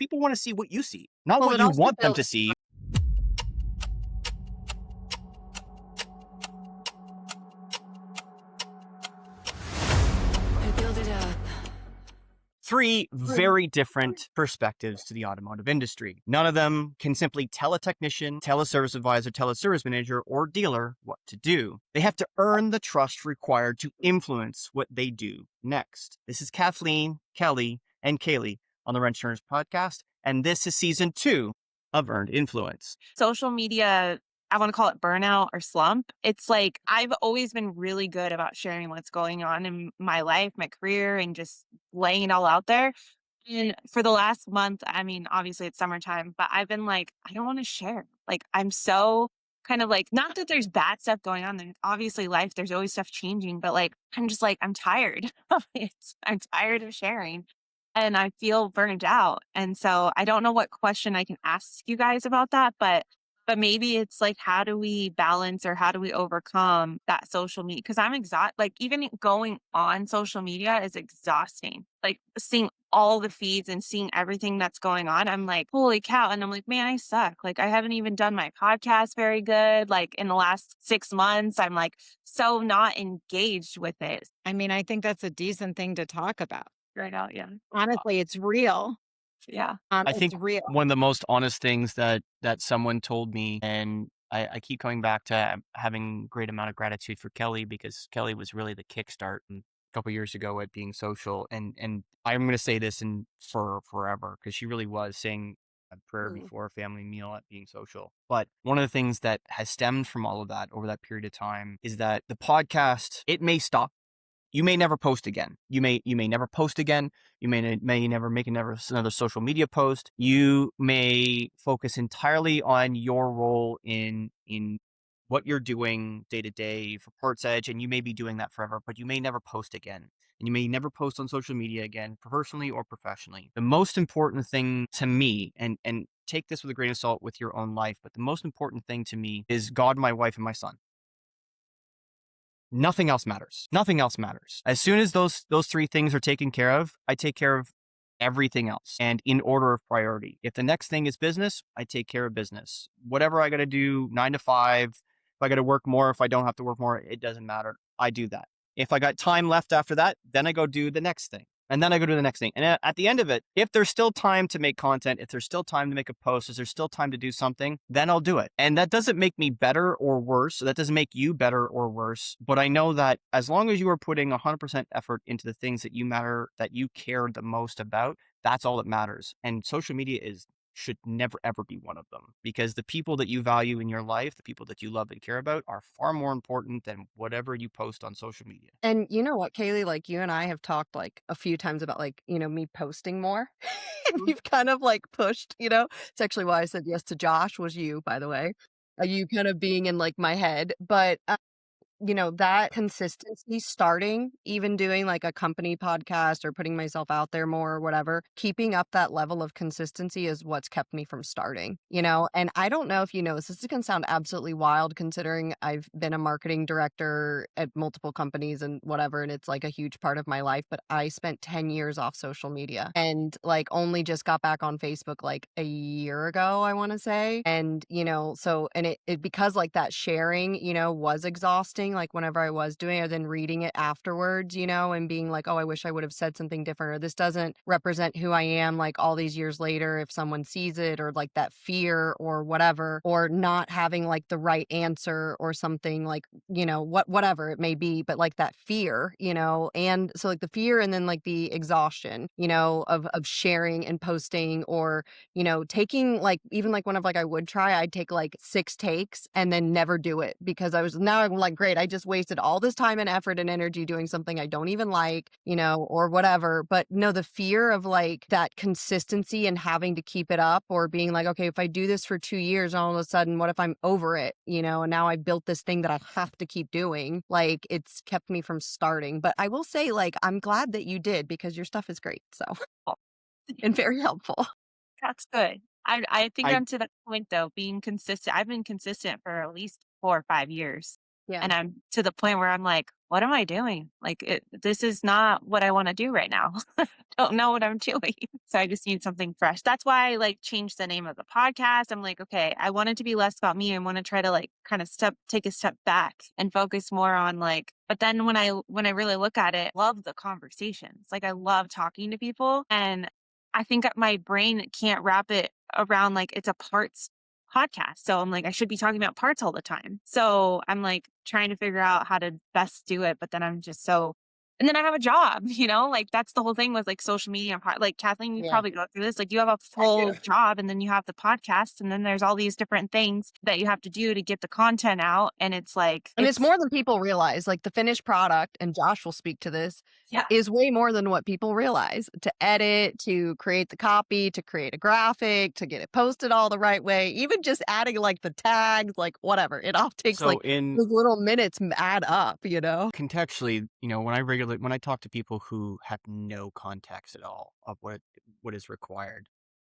people want to see what you see, not Well, what it you also want them built to see. I build it up. Three very different perspectives to the automotive industry. None of them can simply tell a technician, tell a service advisor, tell a service manager or dealer what to do. They have to earn the trust required to influence what they do next. This is Kathleen, Kelli, and Kaylee on the Wrench Turners podcast, and this is season 2 of Earned Influence. Social media, I want to call it burnout or slump. It's like I've always been really good about sharing what's going on in my life, my career, and just laying it all out there. And for the last month, I mean, obviously it's summertime, but I've been like, I don't want to share. Like, I'm so kind of like, not that there's bad stuff going on. There's obviously life, there's always stuff changing, but like, I'm just like, I'm tired. I'm tired of sharing and I feel burned out. And so I don't know what question I can ask you guys about that, but maybe it's like, how do we balance or how do we overcome that social media? Because I'm exhausted. Like, even going on social media is exhausting. Like, seeing all the feeds and seeing everything that's going on, I'm like, holy cow. And I'm like, man, I suck. Like, I haven't even done my podcast very good. Like, in the last 6 months, I'm like so not engaged with it. I mean, I think that's a decent thing to talk about. Right out. Yeah. Honestly, it's real. Yeah. I think It's real. one of the most honest things that someone told me, and I keep coming back to having great amount of gratitude for Kelli, because Kelli was really the kickstart a couple years ago at being social. And I'm going to say this for forever, because she really was saying a prayer before a family meal at being social. But one of the things that has stemmed from all of that over that period of time is that the podcast, it may stop. You may never post again. You may never post again. You may never make another social media post. You may focus entirely on your role in what you're doing day to day for Ports Edge, and you may be doing that forever, but you may never post again. And you may never post on social media again, personally or professionally. The most important thing to me, and take this with a grain of salt with your own life, but the most important thing to me is God, my wife, and my son. Nothing else matters. Nothing else matters. As soon as those 3 things are taken care of, I take care of everything else, and in order of priority. If the next thing is business, I take care of business. Whatever I got to do, 9 to 5, if I got to work more, if I don't have to work more, it doesn't matter. I do that. If I got time left after that, then I go do the next thing. And then I go do the next thing. And at the end of it, if there's still time to make content, if there's still time to make a post, if there's still time to do something, then I'll do it. And that doesn't make me better or worse. That doesn't make you better or worse. But I know that as long as you are putting 100% effort into the things that you matter, that you care the most about, that's all that matters. And social media should never, ever be one of them, because the people that you value in your life, the people that you love and care about, are far more important than whatever you post on social media. And you know what, Kaylee, like you and I have talked like a few times about like, me posting more. And you've kind of like pushed, it's actually why I said yes to Josh, was you, by the way, you kind of being in like my head. But that consistency, starting, even doing like a company podcast or putting myself out there more or whatever, keeping up that level of consistency is what's kept me from starting, and I don't know if you know this is going to sound absolutely wild considering I've been a marketing director at multiple companies and whatever, and it's like a huge part of my life, but I spent 10 years off social media and like only just got back on Facebook like a year ago, I want to say. And, so, and it because like that sharing, was exhausting. Like whenever I was doing it, then reading it afterwards, and being like, oh, I wish I would have said something different, or this doesn't represent who I am like all these years later if someone sees it, or like that fear or whatever, or not having like the right answer or something like, whatever it may be, but like that fear, and so like the fear and then like the exhaustion, of sharing and posting, or, taking like, even like whenever like I would try, I'd take like 6 takes and then never do it because now I'm like, great, I just wasted all this time and effort and energy doing something I don't even like, or whatever. But no, the fear of like that consistency and having to keep it up, or being like, okay, if I do this for 2 years, all of a sudden, what if I'm over it, and now I built this thing that I have to keep doing. Like it's kept me from starting. But I will say, like, I'm glad that you did, because your stuff is great. So, and very helpful. That's good. I think I I'm to that point though, being consistent. I've been consistent for at least 4 or 5 years. Yeah. And I'm to the point where I'm like, what am I doing? Like, this is not what I want to do right now. Don't know what I'm doing. So I just need something fresh. That's why I like changed the name of the podcast. I'm like, okay, I want it to be less about me. I want to try to like kind of take a step back and focus more on like, but then when I really look at it, I love the conversations. Like I love talking to people, and I think that my brain can't wrap it around like it's a parts podcast. So I'm like, I should be talking about parts all the time. So I'm like trying to figure out how to best do it. But then I'm just so, and then I have a job, like that's the whole thing with like social media. Like Kathleen, you Yeah, probably go through this. Like you have a I full do. job and then you have the podcast and then there's all these different things that you have to do to get the content out. And it's like, And it's more than people realize, like, the finished product, and Josh will speak to this, yeah. is way more than what people realize. To edit, to create the copy, to create a graphic, to get it posted all the right way, even just adding, like, the tags, like, whatever. It all takes, So like, in those little minutes add up, you know? contextually, when I talk to people who have no context at all of what is required,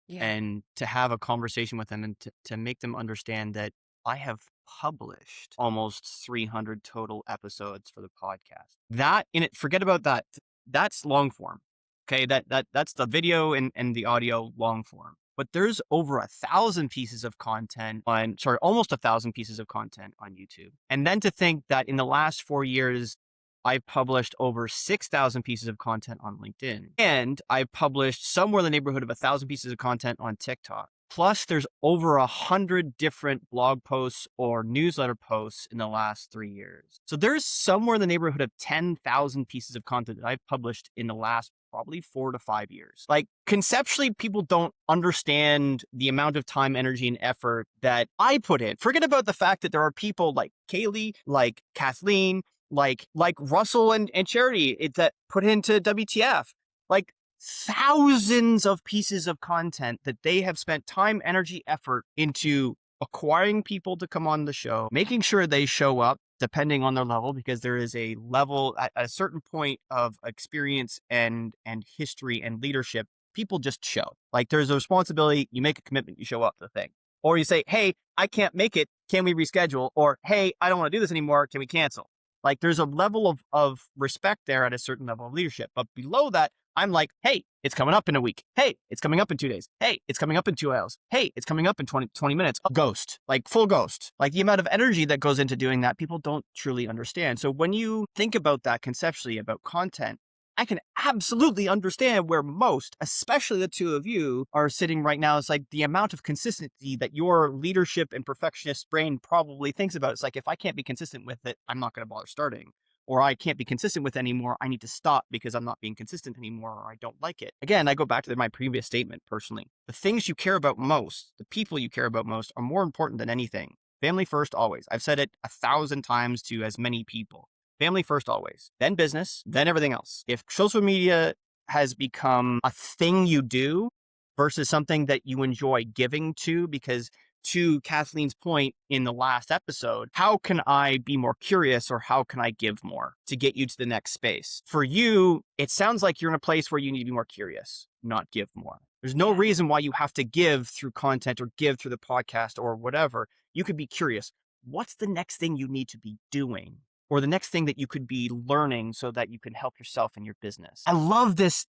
Yeah. and to have a conversation with them and to make them understand that I have published almost 300 total episodes for the podcast. That in it, forget about that. That's long form. Okay, that's the video and the audio long form. But there's over 1,000 pieces of content almost 1,000 pieces of content on YouTube. And then to think that in the last 4 years, I've published over 6,000 pieces of content on LinkedIn. And I've published somewhere in the neighborhood of 1,000 pieces of content on TikTok. Plus, there's over 100 different blog posts or newsletter posts in the last 3 years. So there's somewhere in the neighborhood of 10,000 pieces of content that I've published in the last probably 4 to 5 years. Like conceptually, people don't understand the amount of time, energy, and effort that I put in. Forget about the fact that there are people like Kaylee, like Kathleen, like Russell and Charity that put into WTF, like thousands of pieces of content that they have spent time, energy, effort into acquiring people to come on the show, making sure they show up depending on their level, because there is a level at a certain point of experience and history and leadership. People just show. Like there's a responsibility. You make a commitment, you show up to the thing. Or you say, hey, I can't make it. Can we reschedule? Or, hey, I don't want to do this anymore. Can we cancel? Like there's a level of respect there at a certain level of leadership. But below that, I'm like, hey, it's coming up in a week. Hey, it's coming up in 2 days. Hey, it's coming up in 2 hours. Hey, it's coming up in 20 minutes. Ghost, like full ghost. Like the amount of energy that goes into doing that, people don't truly understand. So when you think about that conceptually about content, I can absolutely understand where most, especially the two of you, are sitting right now. It's like the amount of consistency that your leadership and perfectionist brain probably thinks about. It's like, if I can't be consistent with it, I'm not going to bother starting. Or I can't be consistent with it anymore. I need to stop because I'm not being consistent anymore, or I don't like it. Again, I go back to my previous statement personally. The things you care about most, the people you care about most, are more important than anything. Family first, always. I've said it 1,000 times to as many people. Family first, always. Then business, then everything else. If social media has become a thing you do versus something that you enjoy giving to, because to Kathleen's point in the last episode, how can I be more curious, or how can I give more to get you to the next space? For you, it sounds like you're in a place where you need to be more curious, not give more. There's no reason why you have to give through content or give through the podcast or whatever. You could be curious. What's the next thing you need to be doing? Or the next thing that you could be learning so that you can help yourself in your business. I love this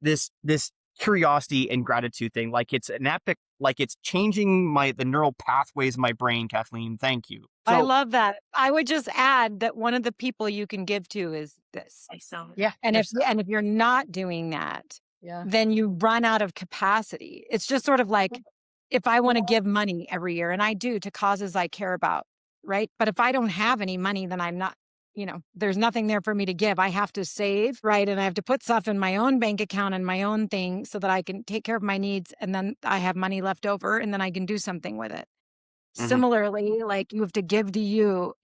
curiosity and gratitude thing. Like it's an epic, like it's changing the neural pathways in my brain, Kathleen. Thank you. I So love that. I would just add that one of the people you can give to is this. I saw it. Yeah. And there's if you're not doing that, Yeah. then you run out of capacity. It's just sort of like if I want to give money every year, and I do, to causes I care about, right? But if I don't have any money, then I'm not, there's nothing there for me to give. I have to save, right? And I have to put stuff in my own bank account and my own thing so that I can take care of my needs. And then I have money left over and then I can do something with it. Similarly, like you have to give to you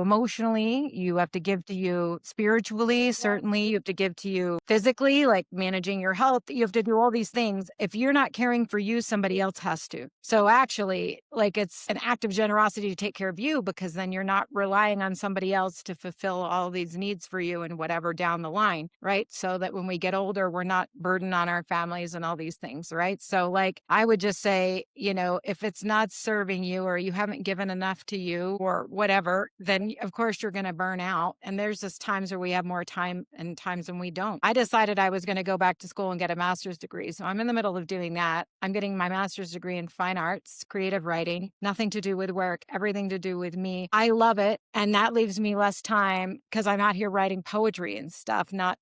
emotionally, you have to give to you spiritually, certainly, you have to give to you physically, like managing your health, you have to do all these things. If you're not caring for you, somebody else has to. So actually, like it's an act of generosity to take care of you, because then you're not relying on somebody else to fulfill all these needs for you and whatever down the line, right? So that when we get older, we're not burdened on our families and all these things, right? So like I would just say, if it's not serving serving you or you haven't given enough to you or whatever, then of course you're going to burn out. And there's just times where we have more time and times when we don't. I decided I was going to go back to school and get a master's degree. So I'm in the middle of doing that. I'm getting my master's degree in fine arts, creative writing, nothing to do with work, everything to do with me. I love it. And that leaves me less time because I'm out here writing poetry and stuff, not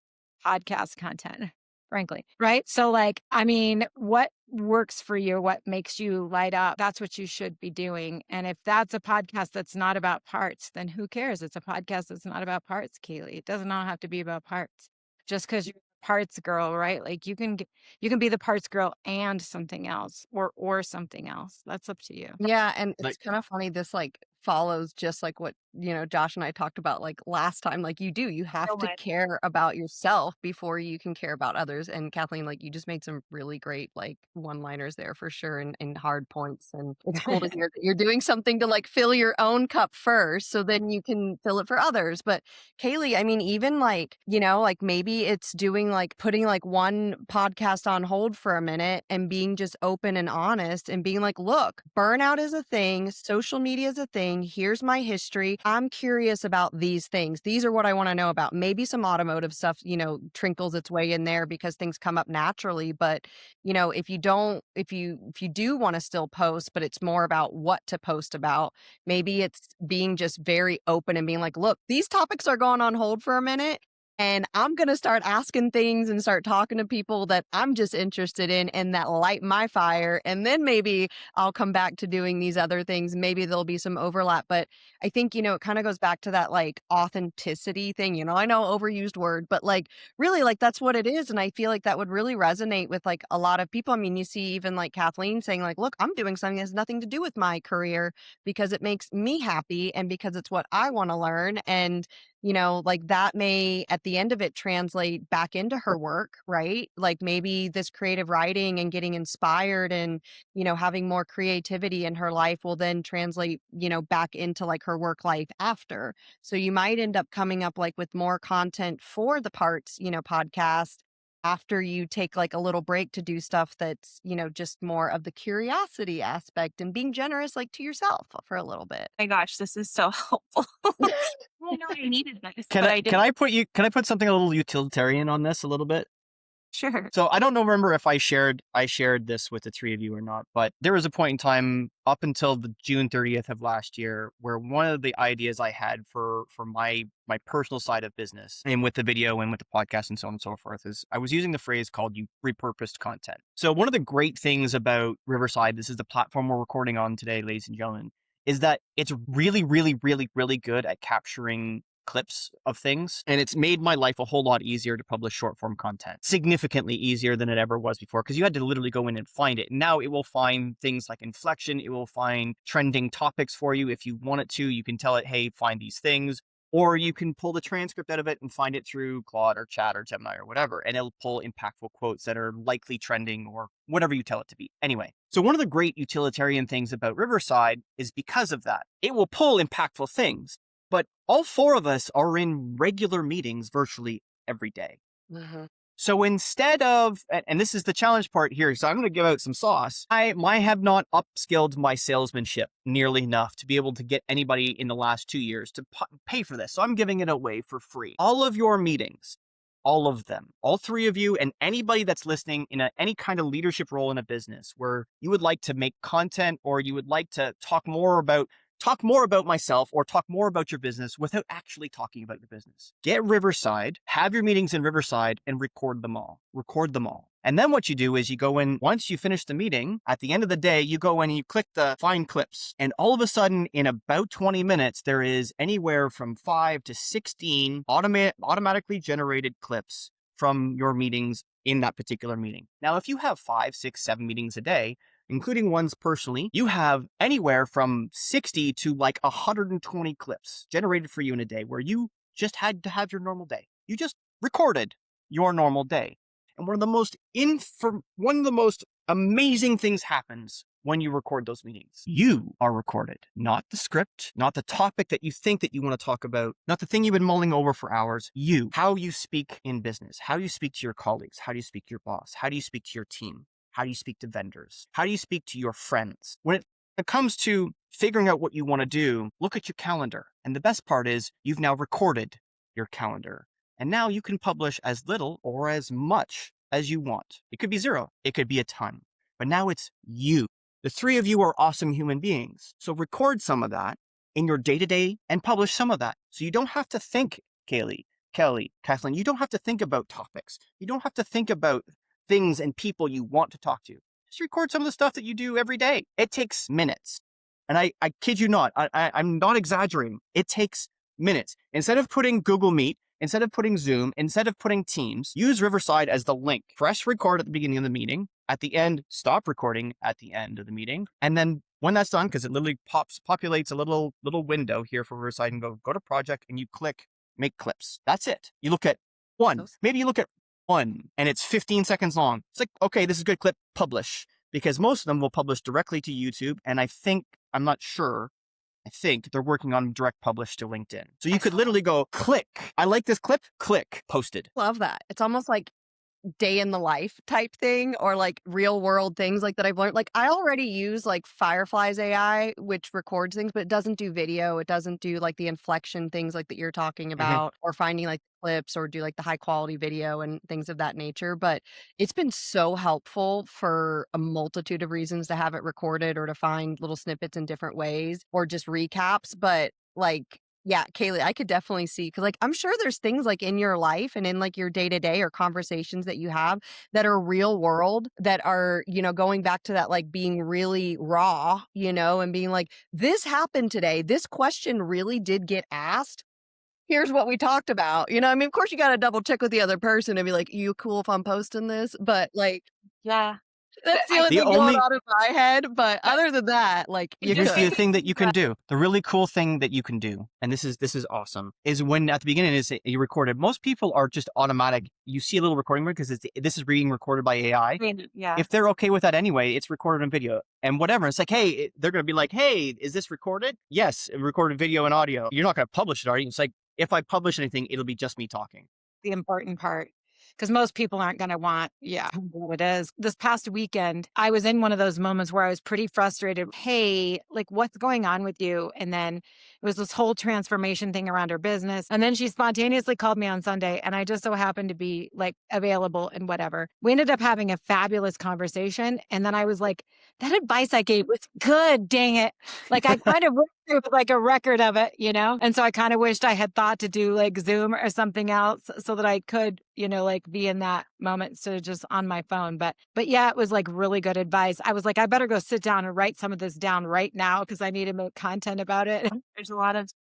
podcast content, frankly. Right. So, like, I mean, what works for you, what makes you light up, that's what you should be doing. And if that's a podcast that's not about parts, then who cares? It's a podcast that's not about parts, Kaylee. It does not have to be about parts. Just because you're a parts girl, right? Like you can be the parts girl and something else or something else. That's up to you. Yeah, and it's Like, kind of funny. This like follows just like what, Josh and I talked about like last time. Like you have So to much. care about yourself before you can care about others. And Kathleen, like you just made some really great like one-liners there for sure and hard points. And it's cool to hear that you're doing something to like fill your own cup first so then you can fill it for others. But Kaylee, I mean, even like, like maybe it's doing like putting like one podcast on hold for a minute and being just open and honest and being like, look, burnout is a thing, social media is a thing. Here's my history. I'm curious about these things. These are what I want to know about. Maybe some automotive stuff, trinkles its way in there because things come up naturally. But, if you do want to still post, but it's more about what to post about, maybe it's being just very open and being like, look, these topics are going on hold for a minute. And I'm going to start asking things and start talking to people that I'm just interested in and that light my fire. And then maybe I'll come back to doing these other things. Maybe there'll be some overlap. But I think, it kind of goes back to that like authenticity thing. I know overused word, but like really like that's what it is. And I feel like that would really resonate with like a lot of people. I mean, you see even like Kathleen saying like, look, I'm doing something that has nothing to do with my career because it makes me happy and because it's what I want to learn. And like that may at the end of it translate back into her work, right? Like maybe this creative writing and getting inspired and, having more creativity in her life will then translate, back into like her work life after. So you might end up coming up like with more content for the parts, podcast after you take like a little break to do stuff that's, just more of the curiosity aspect and being generous like to yourself for a little bit. My gosh, this is so helpful. I know I needed this, can but I I can didn't. I put you can I put something a little utilitarian on this a little bit? Sure. So I don't remember if I shared this with the three of you or not, but there was a point in time up until the June 30th of last year where one of the ideas I had for my personal side of business and with the video and with the podcast and so on and so forth is I was using the phrase called you repurposed content. So one of the great things about Riverside, this is the platform we're recording on today, ladies and gentlemen, is that it's really, really, really, really good at capturing clips of things. And it's made my life a whole lot easier to publish short form content, significantly easier than it ever was before, because you had to literally go in and find it. Now it will find things like inflection. It will find trending topics for you. If you want it to, you can tell it, hey, find these things. Or you can pull the transcript out of it and find it through Claude or Chat or Gemini or whatever. And it'll pull impactful quotes that are likely trending or whatever you tell it to be. Anyway, so one of the great utilitarian things about Riverside is because of that. It will pull impactful things. But all four of us are in regular meetings virtually every day. Mhm. So instead of, and this is the challenge part here, so I'm going to give out some sauce. I have not upskilled my salesmanship nearly enough to be able to get anybody in the last 2 years to pay for this. So I'm giving it away for free. All of your meetings, all of them, all three of you, and anybody that's listening in any kind of leadership role in a business where you would like to make content or you would like to talk more about myself or talk more about your business without actually talking about your business. Get Riverside, have your meetings in Riverside and record them all. And then what you do is you go in, once you finish the meeting, at the end of the day, you go in and you click the find clips. And all of a sudden, in about 20 minutes, there is anywhere from 5 to 16 automatically generated clips from your meetings in that particular meeting. Now, if you have 5, 6, 7 meetings a day, including ones personally, you have anywhere from 60 to like 120 clips generated for you in a day where you just had to have your normal day. You just recorded your normal day. And one of the most amazing things happens when you record those meetings. You are recorded, not the script, not the topic that you think that you want to talk about, not the thing you've been mulling over for hours. You, how you speak in business, how you speak to your colleagues, how do you speak to your boss, how do you speak to your team? How do you speak to vendors? How do you speak to your friends? it comes to figuring out what you want to do, look at your calendar. And the best part is you've now recorded your calendar. And now you can publish as little or as much as you want. It could be 0. It could be a ton. But now it's you. The 3 of you are awesome human beings. So record some of that in your day-to-day and publish some of that. So you don't have to think, Kaylee, Kelli, Kathleen, you don't have to think about topics. You don't have to think about things and people you want to talk to. Just record some of the stuff that you do every day. It takes minutes. And I kid you not, I'm not exaggerating. It takes minutes. Instead of putting Google Meet, instead of putting Zoom, instead of putting Teams, use Riverside as the link. Press record at the beginning of the meeting. At the end, stop recording at the end of the meeting. And then when that's done, because it literally populates a little window here for Riverside, and go to project and you click make clips. That's it. You look at one, maybe you look at one and it's 15 seconds long. It's like, okay, this is a good clip, publish. Because most of them will publish directly to YouTube. And I'm not sure, I think they're working on direct publish to LinkedIn. So you could literally go click. I like this clip, click, posted. Love that. It's almost like day in the life type thing, or like real world things like that I've learned. Like I already use like Firefly's AI, which records things, but it doesn't do video. It doesn't do like the inflection things like that you're talking about, or finding like clips or do like the high quality video and things of that nature. But it's been so helpful for a multitude of reasons to have it recorded or to find little snippets in different ways or just recaps. But like, yeah, Kaylee, I could definitely see, because like I'm sure there's things like in your life and in like your day to day or conversations that you have that are real world, that are, going back to that like being really raw, and being like, this happened today. This question really did get asked. Here's what we talked about. I mean, of course you got to double check with the other person and be like, you cool if I'm posting this? But like, Yeah. that's the only thing going on in my head. But other than that, like, here's the thing that you can do. The really cool thing that you can do, and this is awesome, is when at the beginning is you recorded. Most people are just automatic. You see a little recording because this is being recorded by AI. Yeah. If they're okay with that anyway, it's recorded on video and whatever. It's like, hey, they're going to be like, hey, is this recorded? Yes, recorded video and audio. You're not going to publish it, are you? It's like, if I publish anything, it'll be just me talking. The important part. Because most people aren't going to want, what it is. This past weekend, I was in one of those moments where I was pretty frustrated. Hey, like, what's going on with you? And then it was this whole transformation thing around her business. And then she spontaneously called me on Sunday, and I just so happened to be like available and whatever. We ended up having a fabulous conversation. And then I was like, that advice I gave was good, dang it. Like I kind of went through like a record of it, And so I kind of wished I had thought to do like Zoom or something else so that I could, like be in that moment instead of just on my phone. But yeah, it was like really good advice. I was like, I better go sit down and write some of this down right now because I need to make content about it.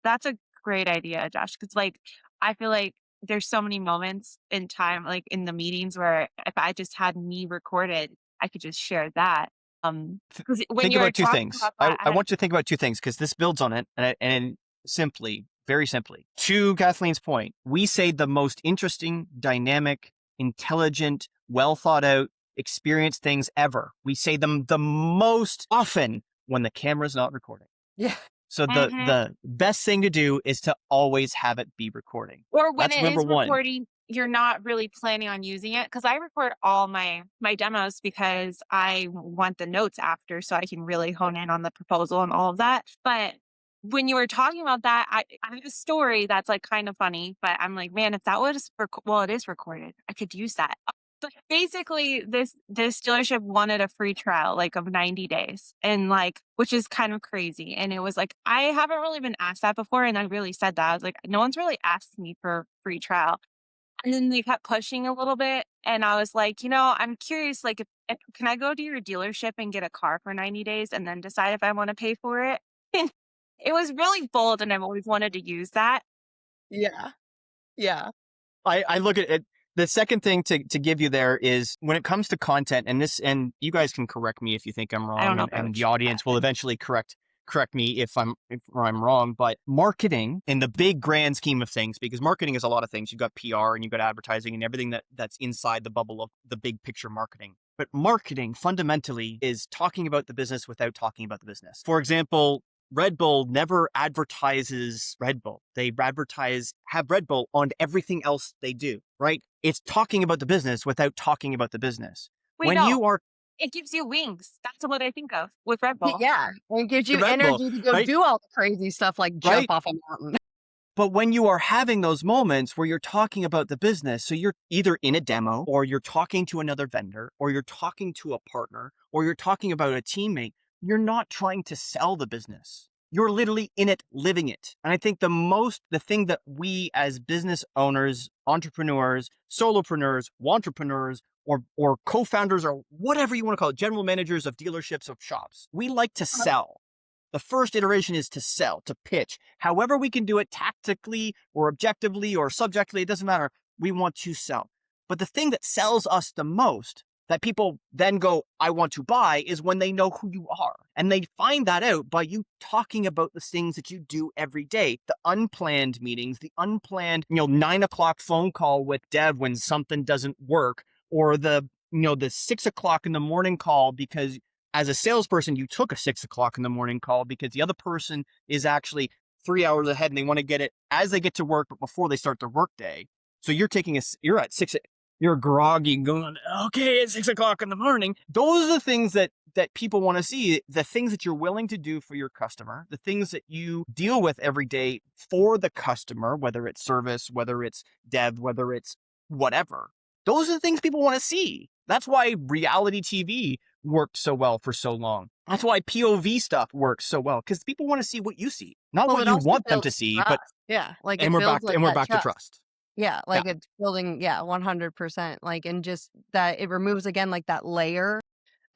That's a great idea, Josh. Cause like, I feel like there's so many moments in time, like in the meetings where if I just had me recorded, I could just share that. Because when think you're about two talking things. about that, I want you to think about two things because this builds on it. And simply, very simply, to Kathleen's point, we say the most interesting, dynamic, intelligent, well thought out, experienced things ever. We say them the most often when the camera's not recording. Yeah. So the best thing to do is to always have it be recording. Or when That's it number is one. recording, you're not really planning on using it. Because I record all my demos because I want the notes after so I can really hone in on the proposal and all of that. But when you were talking about that, I have a story that's like kind of funny, but I'm like, man, if that was, it is recorded. I could use that. But basically, this dealership wanted a free trial, like of 90 days, and like, which is kind of crazy. And it was like, I haven't really been asked that before, and I really said that. I was like, no one's really asked me for free trial. And then they kept pushing a little bit, and I was like, I'm curious, like, if can I go to your dealership and get a car for 90 days and then decide if I want to pay for it? And it was really bold, and I've always wanted to use that. Yeah. Yeah. I look at it. The second thing to give you there is when it comes to content, and you guys can correct me if you think I'm wrong, I don't know and the audience will eventually correct me if I'm wrong, but marketing in the big grand scheme of things, because marketing is a lot of things. You've got PR and you've got advertising and everything that's inside the bubble of the big picture marketing. But marketing fundamentally is talking about the business without talking about the business. For example, Red Bull never advertises Red Bull. They have Red Bull on everything else they do, right? It's talking about the business without talking about the business. Wait, no. it gives you wings. That's what I think of with Red Bull. Yeah, and it gives The you Red Bull, energy to go right? do all the crazy stuff like Right? jump off a mountain. But when you are having those moments where you're talking about the business, so you're either in a demo or you're talking to another vendor or you're talking to a partner or you're talking about a teammate, you're not trying to sell the business. You're literally in it, living it. And I think the thing that we as business owners, entrepreneurs, solopreneurs, wantrepreneurs, or co-founders or whatever you want to call it, general managers of dealerships, of shops, we like to sell. The first iteration is to sell, to pitch. However we can do it tactically or objectively or subjectively, it doesn't matter. We want to sell. But the thing that sells us the most, that people then go, I want to buy, is when they know who you are. And they find that out by you talking about the things that you do every day, the unplanned meetings, the unplanned, 9 o'clock phone call with Dev when something doesn't work, or the 6 o'clock in the morning call because as a salesperson, you took a 6 o'clock in the morning call because the other person is actually 3 hours ahead and they want to get it as they get to work, but before they start their work day. So you're at 6, you're groggy going, okay, it's 6 o'clock in the morning. Those are the things that people want to see, the things that you're willing to do for your customer, the things that you deal with every day for the customer, whether it's service, whether it's dev, whether it's whatever. Those are the things people want to see. That's why reality TV worked so well for so long. That's why POV stuff works so well, because people want to see what you see, not Well, what it you also want them to builds see. trust. But Yeah, like and it we're builds back to that trust. Yeah, Yeah. like it's building, 100%. Like, and just that it removes again like that layer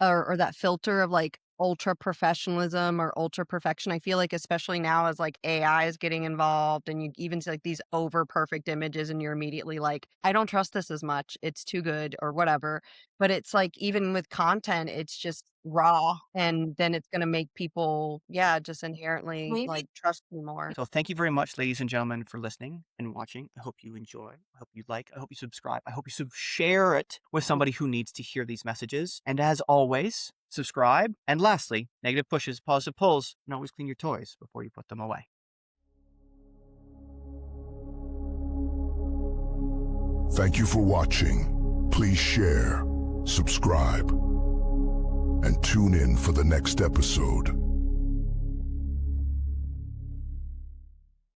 or that filter of like ultra professionalism or ultra perfection. I feel like especially now as like AI is getting involved and you even see like these over perfect images and you're immediately like, I don't trust this as much. It's too good or whatever. But it's like even with content, it's just raw and then it's gonna make people, just inherently Maybe like trust you more. So thank you very much, ladies and gentlemen, for listening and watching. I hope you enjoy. I hope you like. I hope you subscribe. I hope you share it with somebody who needs to hear these messages. And as always, subscribe. And lastly, negative pushes, positive pulls, and always clean your toys before you put them away. Thank you for watching. Please share, subscribe, and tune in for the next episode.